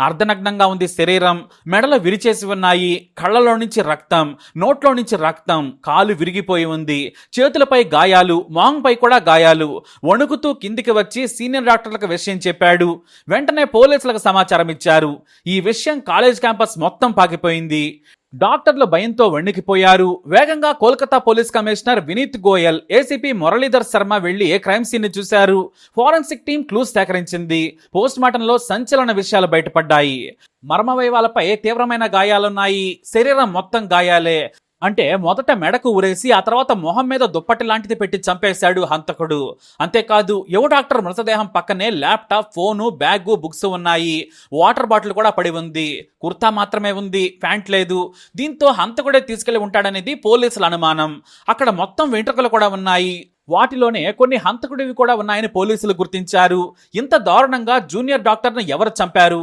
అర్ధనగ్నంగా ఉంది శరీరం, మెడలు విరిచేసి ఉన్నాయి, కళ్ళలో నుంచి రక్తం, నోట్లో నుంచి రక్తం, కాలు విరిగిపోయి ఉంది, చేతులపై గాయాలు, మొహంపై కూడా గాయాలు. వణుకుతూ కిందికి వచ్చి సీనియర్ డాక్టర్లకు విషయం చెప్పాడు. వెంటనే పోలీసులకు సమాచారం ఇచ్చారు. ఈ విషయం కాలేజ్ క్యాంపస్ మొత్తం పాకిపోయింది. డాక్టర్లు భయంతో వణికిపోయారు. వేగంగా Kolkata police commissioner Vineet Goyal, ACP Muralidhar Sharma వెళ్లి క్రైమ్ సీన్ ని చూశారు. ఫోరెన్సిక్ టీం క్లూస్ సేకరించింది. పోస్ట్ మార్టంలో సంచలన విషయాలు బయటపడ్డాయి. మర్మవయవాలపై తీవ్రమైన గాయాలున్నాయి. శరీరం మొత్తం గాయాలే. అంటే మొదట మెడకు ఊరేసి ఆ తర్వాత మొహం మీద దుప్పటి లాంటిది పెట్టి చంపేశాడు హంతకుడు. అంతేకాదు, యువ డాక్టర్ మృతదేహం పక్కనే ల్యాప్టాప్, ఫోను, బ్యాగు, బుక్స్ ఉన్నాయి. వాటర్ బాటిల్ కూడా పడి ఉంది. కుర్తా మాత్రమే ఉంది, ప్యాంట్ లేదు. దీంతో హంతకుడే తీసుకెళ్లి ఉంటాడనేది పోలీసుల అనుమానం. అక్కడ మొత్తం వెంట్రుకలు కూడా ఉన్నాయి. వాటిలోనే కొన్ని హంతకుడివి కూడా ఉన్నాయని పోలీసులు గుర్తించారు. ఇంత దారుణంగా జూనియర్ డాక్టర్ను ఎవరు చంపారు?